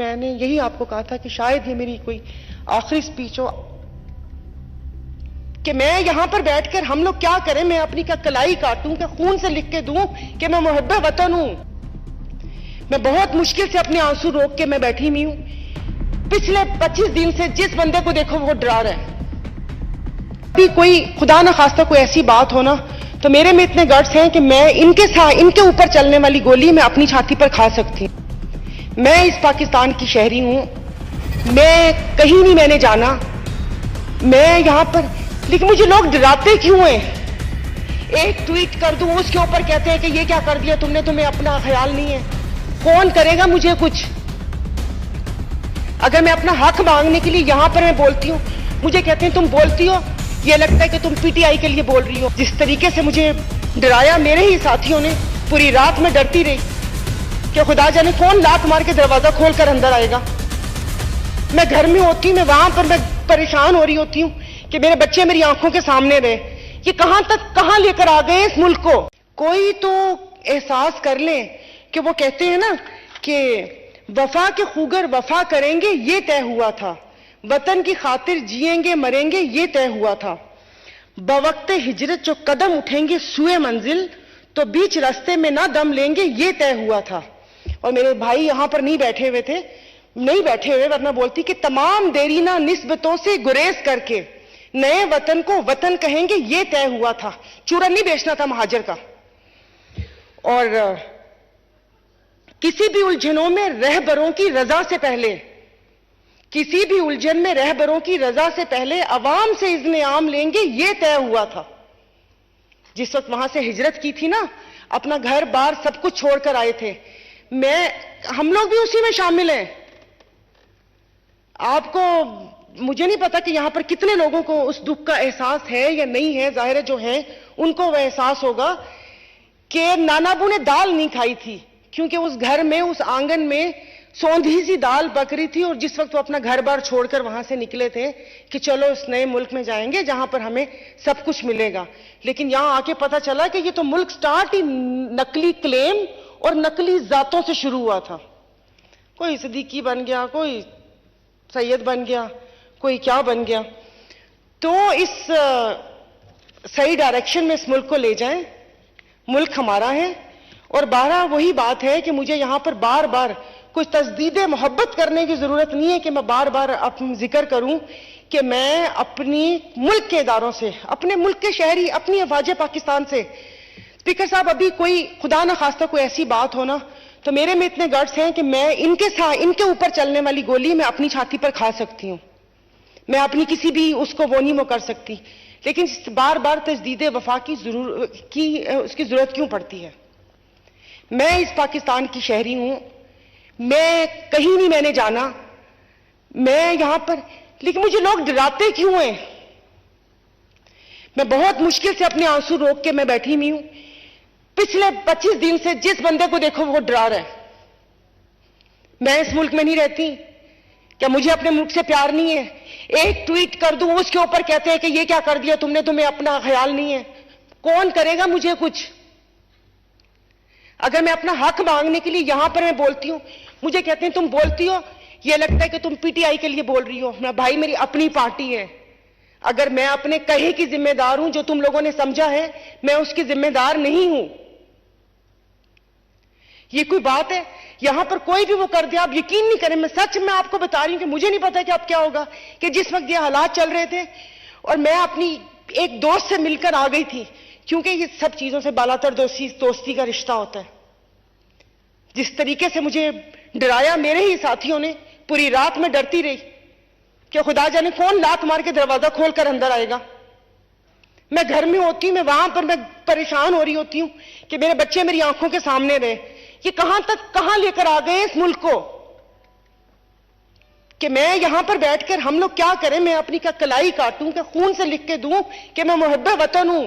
मैंने यही आपको कहा था कि शायद ये मेरी कोई आखिरी स्पीच हो कि मैं यहां पर बैठकर हम लोग क्या करें, मैं अपनी क्या कलाई काटूं, क्या खून से लिख के दूं कि मैं मुहब्बे वतन हूं। मैं बहुत मुश्किल से अपने आंसू रोक के मैं बैठी हुई हूं। पिछले 25 दिन से जिस बंदे को देखो वो डरा रहा है। अभी कोई खुदा ना खास्ता कोई ऐसी बात हो ना, तो मेरे में इतने गट्स हैं कि मैं इनके ऊपर चलने वाली गोली मैं अपनी छाती पर खा सकती हूं। मैं इस पाकिस्तान की शहरी हूं, मैं कहीं नहीं मैंने जाना, मैं यहां पर, लेकिन मुझे लोग डराते क्यों हैं? एक ट्वीट कर दूं उसके ऊपर कहते हैं कि ये क्या कर दिया तुमने, तुम्हें अपना ख्याल नहीं है। कौन करेगा मुझे कुछ? अगर मैं अपना हक मांगने के लिए यहां पर मैं बोलती हूं, मुझे कहते हैं तुम बोलती हो, ये लगता है कि तुम पीटीआई के लिए बोल रही हो। जिस तरीके से मुझे डराया मेरे ही साथियों ने, पूरी रात में डरती रही कि खुदा जाने कौन लात मार के दरवाजा खोलकर अंदर आएगा। मैं घर में होती हूं, मैं वहां पर मैं परेशान हो रही होती हूं कि मेरे बच्चे मेरी आंखों के सामने रहे। ये कहां लेकर आ गए इस मुल्क को? कोई तो एहसास कर ले कि वो कहते हैं ना कि वफा के खूगर वफा करेंगे ये तय हुआ था, वतन की खातिर जिएंगे मरेंगे ये तय हुआ था, बवक्ते हिजरत जो कदम उठेंगे सुए मंजिल, तो बीच रास्ते में ना दम लेंगे ये तय हुआ था। और मेरे भाई यहां पर नहीं बैठे हुए वरना बोलती कि तमाम देरीना निस्बतों से गुरेज करके नए वतन को वतन कहेंगे ये तय हुआ था। चूरन नहीं बेचना था महाजर का। और किसी भी उलझनों में रहबरों की रजा से पहले, किसी भी उलझन में रहबरों की रजा से पहले अवाम से इज़्ने आम लेंगे ये तय हुआ था। जिस वक्त वहां से हिजरत की थी ना, अपना घर बार सब कुछ छोड़कर आए थे, हम लोग भी उसी में शामिल हैं। आपको, मुझे नहीं पता कि यहां पर कितने लोगों को उस दुख का एहसास है या नहीं है। जाहिर है जो है उनको वह एहसास होगा कि नानाबू ने दाल नहीं खाई थी, क्योंकि उस घर में, उस आंगन में सौंधी सी दाल पक रही थी। और जिस वक्त वो अपना घर बार छोड़कर वहां से निकले थे कि चलो इस नए मुल्क में जाएंगे जहां पर हमें सब कुछ मिलेगा, लेकिन यहां आके पता चला कि ये तो मुल्क स्टार्ट ही नकली क्लेम और नकली जातों से शुरू हुआ था। कोई सिद्दीकी बन गया, कोई सैयद बन गया, कोई क्या बन गया। तो इस सही डायरेक्शन में इस मुल्क को ले जाएं। मुल्क हमारा है। और बारह वही बात है कि मुझे यहां पर बार बार कुछ तस्दीदे मोहब्बत करने की जरूरत नहीं है कि मैं बार बार जिक्र करूं कि मैं अपनी मुल्क के इदारों से, अपने मुल्क के शहरी, अपनी अफवाज पाकिस्तान से, स्पीकर साहब, अभी कोई खुदा ना खास्ता कोई ऐसी बात हो ना, तो मेरे में इतने गट्स हैं कि मैं इनके ऊपर चलने वाली गोली मैं अपनी छाती पर खा सकती हूं। मैं अपनी किसी भी उसको वो नहीं कर सकती, लेकिन बार बार तजदीद वफा उसकी जरूरत क्यों पड़ती है? मैं इस पाकिस्तान की शहरी हूं, मैं कहीं नहीं मैंने जाना, मैं यहां पर, लेकिन मुझे लोग डराते क्यों हैं? मैं बहुत मुश्किल से अपने आंसू रोक के मैं बैठी हुई हूं। पिछले 25 दिन से जिस बंदे को देखो वो डरा रहा है। मैं इस मुल्क में नहीं रहती, क्या मुझे अपने मुल्क से प्यार नहीं है? एक ट्वीट कर दूं उसके ऊपर कहते हैं कि ये क्या कर दिया तुमने, तुम्हें अपना ख्याल नहीं है। कौन करेगा मुझे कुछ? अगर मैं अपना हक मांगने के लिए यहां पर मैं बोलती हूं, मुझे कहते हैं तुम बोलती हो, ये लगता है कि तुम पीटीआई के लिए बोल रही हो। मेरा भाई, मेरी अपनी पार्टी है। अगर मैं अपने कहे की जिम्मेदार हूं, जो तुम लोगों ने समझा है, मैं उसकी जिम्मेदार नहीं हूं। ये कोई बात है? यहां पर कोई भी वो कर दिया, आप यकीन नहीं करें, मैं सच में आपको बता रही हूं कि मुझे नहीं पता कि अब क्या होगा। कि जिस वक्त ये हालात चल रहे थे और मैं अपनी एक दोस्त से मिलकर आ गई थी, क्योंकि ये सब चीजों से बालातर दोस्ती का रिश्ता होता है। जिस तरीके से मुझे डराया मेरे ही साथियों ने, पूरी रात में डरती रही कि खुदा जाने कौन लात मार के दरवाजा खोलकर अंदर आएगा। मैं घर में होती हूं, मैं वहां पर मैं परेशान हो रही होती हूं कि मेरे बच्चे मेरी आंखों के सामने रहे। ये कहां लेकर आ गए इस मुल्क को कि मैं यहां पर बैठकर हम लोग क्या करें, मैं अपनी क्या कलाई काटूं, क्या खून से लिख के दूं कि मैं मुहब्बे वतन हूं।